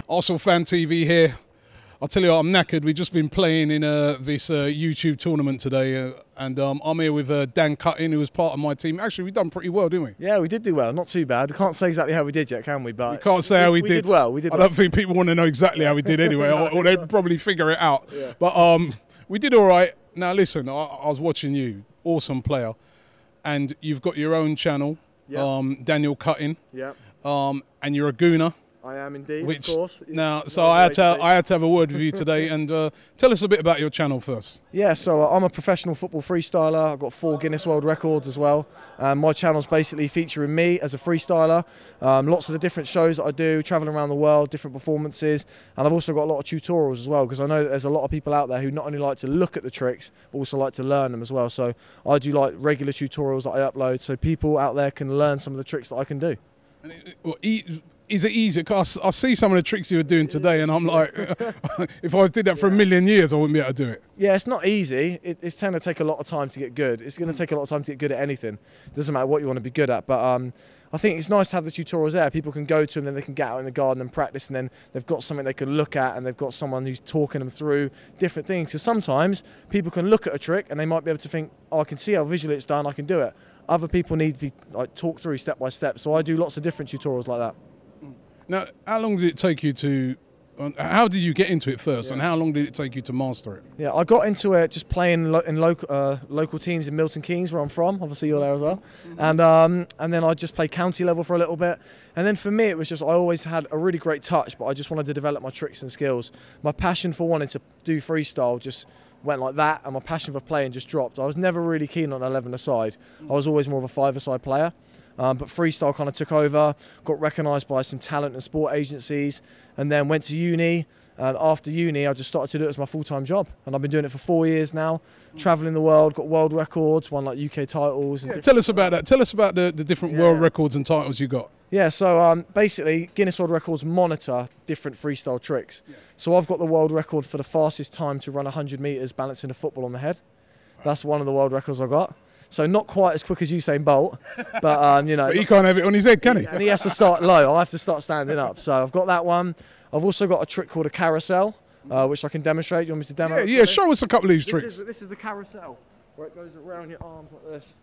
Arsenal Fan TV here. I'll tell you what, I'm knackered. We've just been playing in this YouTube tournament today, and I'm here with Dan Cutting, who was part of my team. Actually, we've done pretty well, didn't we? Yeah, we did do well. Not too bad. We can't say exactly how we did yet, can we? But we can't say how we did. We did well. We did I don't think people want to know exactly how we did anyway, or they'd probably figure it out. Yeah. But we did all right. Now, listen, I was watching you. Awesome player. And you've got your own channel, yep. Daniel Cutting. Yeah. And you're a Gooner. I am indeed, of course. Now, so I had to have a word with you today, and tell us a bit about your channel first. Yeah, so I'm a professional football freestyler. I've got 4 Guinness World Records as well. My channel's basically featuring me as a freestyler, lots of the different shows that I do, traveling around the world, different performances, and I've also got a lot of tutorials as well, because I know that there's a lot of people out there who not only like to look at the tricks, but also like to learn them as well. So I do like regular tutorials that I upload, so people out there can learn some of the tricks that I can do. And is it easy? Because I see some of the tricks you were doing today, and I'm like, if I did that for a million years, I wouldn't be able to do it. Yeah, it's not easy. It's going to take a lot of time to get good. It's going to take a lot of time to get good at anything. It doesn't matter what you want to be good at. But I think it's nice to have the tutorials there. People can go to them, then they can get out in the garden and practice, and then they've got something they can look at, and they've got someone who's talking them through different things. Because sometimes people can look at a trick, and they might be able to think, oh, I can see how visually it's done, I can do it. Other people need to be like talked through step by step. So I do lots of different tutorials like that. Now, how long did it take you to, how did you get into it first, and how long did it take you to master it? Yeah, I got into it just playing in local teams in Milton Keynes, where I'm from. Obviously, you're there as well. And then I just played county level for a little bit. And then for me, it was just, I always had a really great touch, but I just wanted to develop my tricks and skills. My passion for wanting to do freestyle just went like that, and my passion for playing just dropped. I was never really keen on 11-a-side. I was always more of a 5-a-side player. But freestyle kind of took over, got recognised by some talent and sport agencies, and then went to uni. And after uni, I just started to do it as my full-time job. And I've been doing it for 4 years now, travelling the world, got world records, won like UK titles. And tell us about that. Tell us about the different world records and titles you got. Yeah, so basically, Guinness World Records monitor different freestyle tricks. Yeah. So I've got the world record for the fastest time to run 100 metres balancing a football on the head. That's one of the world records I got. So not quite as quick as Usain Bolt, but you know. But he can't have it on his head, can he? And he has to start low. I have to start standing up. So I've got that one. I've also got a trick called a carousel, which I can demonstrate. You want me to demo? Yeah, show us a couple of these tricks. This is the carousel, where it goes around your arms like this.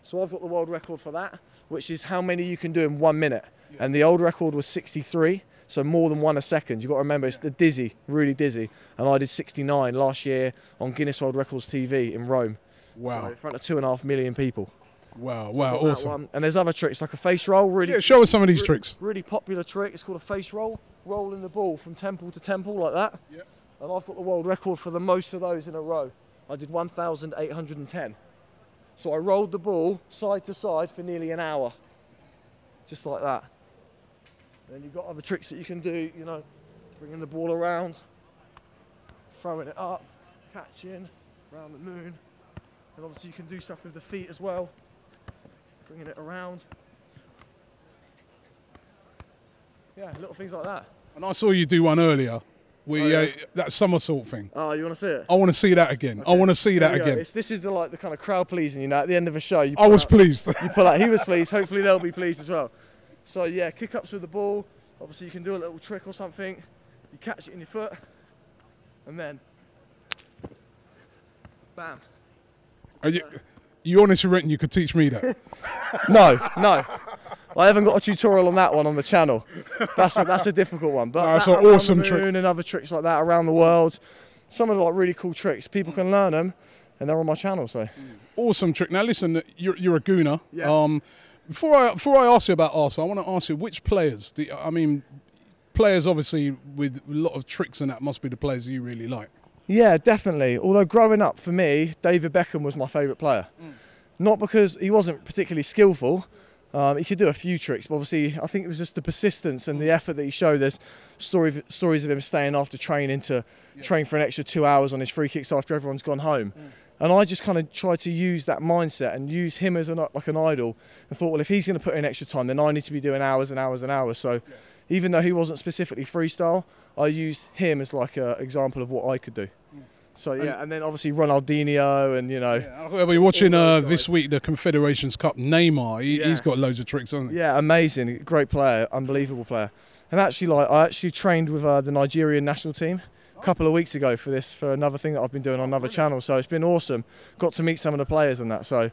So I've got the world record for that, which is how many you can do in 1 minute. Yeah. And the old record was 63, so more than 1 a second. You've got to remember, it's the dizzy, really dizzy. And I did 69 last year on Guinness World Records TV in Rome. Wow. So in front of 2.5 million people. Wow, so wow, awesome. And there's other tricks, like a face roll. Really, yeah, show us some of these tricks. Really popular trick. It's called a face roll. Rolling the ball from temple to temple like that. Yep. And I've got the world record for the most of those in a row. I did 1,810. So I rolled the ball side to side for nearly an hour. Just like that. Then you've got other tricks that you can do, you know, bringing the ball around, throwing it up, catching, around the moon. And obviously you can do stuff with the feet as well, bringing it around. Yeah, little things like that. And I saw you do one earlier. That somersault thing. Oh, you want to see it? I want to see that again. Okay. I want to see that again. This is the kind of crowd pleasing, you know, at the end of a show. I was pleased. You pull out. He was pleased. Hopefully they'll be pleased as well. So yeah, kick ups with the ball. Obviously you can do a little trick or something. You catch it in your foot, and then bam. Are you honestly reckon you could teach me that? No. I haven't got a tutorial on that one on the channel. That's a difficult one. But that's an awesome trick. And other tricks like that around the world. Some of the really cool tricks. People can learn them, and they're on my channel. So awesome trick. Now listen, you're a Gooner. Yeah. Before I ask you about Arsenal, I want to ask you which players. Players obviously with a lot of tricks and that must be the players you really like. Yeah, definitely. Although growing up for me, David Beckham was my favourite player. Not because he wasn't particularly skillful. He could do a few tricks, but obviously I think it was just the persistence and the effort that he showed. There's stories of him staying after training to train for an extra 2 hours on his free kicks after everyone's gone home. And I just kind of tried to use that mindset and use him as like an idol, and thought, well, if he's going to put in extra time, then I need to be doing hours and hours and hours. So even though he wasn't specifically freestyle, I used him as like an example of what I could do. So yeah, and then obviously Ronaldinho, and you know. Yeah, I've been watching this week the Confederations Cup. Neymar, he's got loads of tricks, hasn't he? Yeah, amazing, great player, unbelievable player. And actually, like, I actually trained with the Nigerian national team a couple of weeks ago for another thing that I've been doing on another channel. So it's been awesome. Got to meet some of the players and that. So.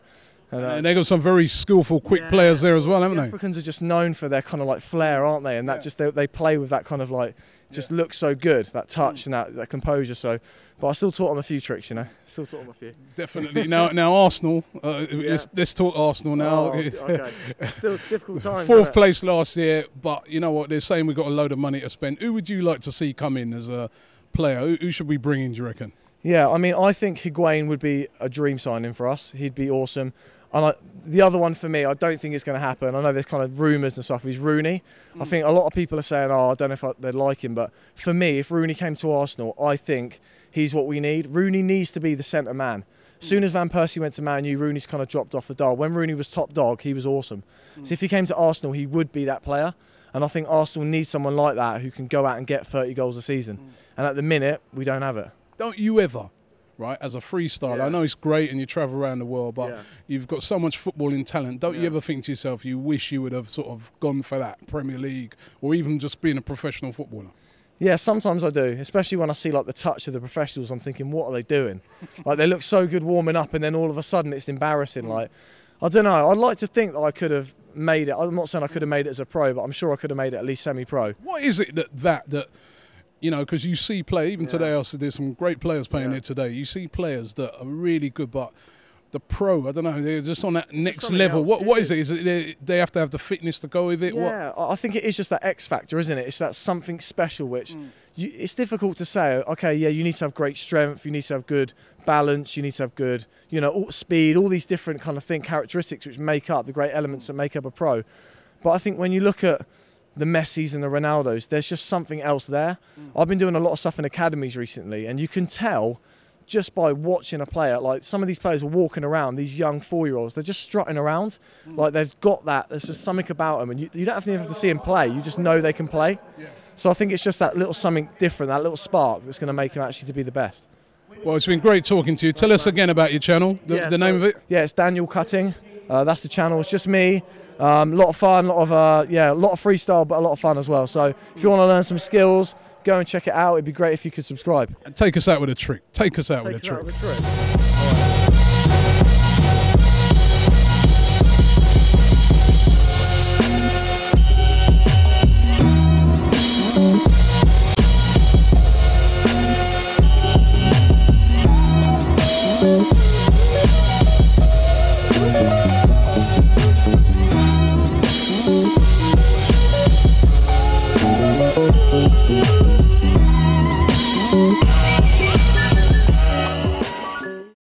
And they got some very skillful, quick players there as well, haven't they? Africans are just known for their kind of like flair, aren't they? And that just they play with that kind of like just looks so good, that touch and that composure. So, but I still taught them a few tricks, you know. Still taught them a few. Definitely. Now Arsenal. Let's talk Arsenal now. Oh, okay. Still difficult times. Fourth place last year, but you know what? They're saying we've got a load of money to spend. Who would you like to see come in as a player? Who should we bring in, do you reckon? Yeah, I mean, I think Higuain would be a dream signing for us. He'd be awesome. And the other one for me, I don't think it's going to happen. I know there's kind of rumours and stuff. Is Rooney. I think a lot of people are saying, oh, I don't know if they'd like him. But for me, if Rooney came to Arsenal, I think he's what we need. Rooney needs to be the centre man. As soon as Van Persie went to Man U, Rooney's kind of dropped off the dial. When Rooney was top dog, he was awesome. So if he came to Arsenal, he would be that player. And I think Arsenal needs someone like that who can go out and get 30 goals a season. And at the minute, we don't have it. Don't you ever? Right, as a freestyler, I know it's great and you travel around the world, but you've got so much footballing talent. Don't you ever think to yourself, you wish you would have sort of gone for that Premier League or even just being a professional footballer? Yeah, sometimes I do, especially when I see like the touch of the professionals. I'm thinking, what are they doing? Like they look so good warming up, and then all of a sudden it's embarrassing. Like, I don't know. I'd like to think that I could have made it. I'm not saying I could have made it as a pro, but I'm sure I could have made it at least semi-pro. What is it that you know, because you see play, even today, there's some great players playing it today. You see players that are really good, but the pro, I don't know, they're just on that next level. What is it? Is it they have to have the fitness to go with it? Yeah, I think it is just that X factor, isn't it? It's that something special, which it's difficult to say. Okay, yeah, you need to have great strength, you need to have good balance, you need to have good, you know, speed, all these different kind of characteristics which make up the great elements that make up a pro. But I think when you look at the Messis and the Ronaldos, there's just something else there. I've been doing a lot of stuff in academies recently, and you can tell just by watching a player, like some of these players are walking around, these young 4-year-olds, they're just strutting around, like they've got that, there's just something about them, and you don't even have to see them play, you just know they can play. So I think it's just that little something different, that little spark that's going to make them actually to be the best. Well, it's been great talking to you. Tell us again about your channel, the name of it. Yeah, it's Daniel Cutting. That's the channel. It's just me. A lot of fun, a lot of freestyle, but a lot of fun as well. So if you want to learn some skills, go and check it out. It'd be great if you could subscribe. And take us out with a trick. Take us out with a trick. All right.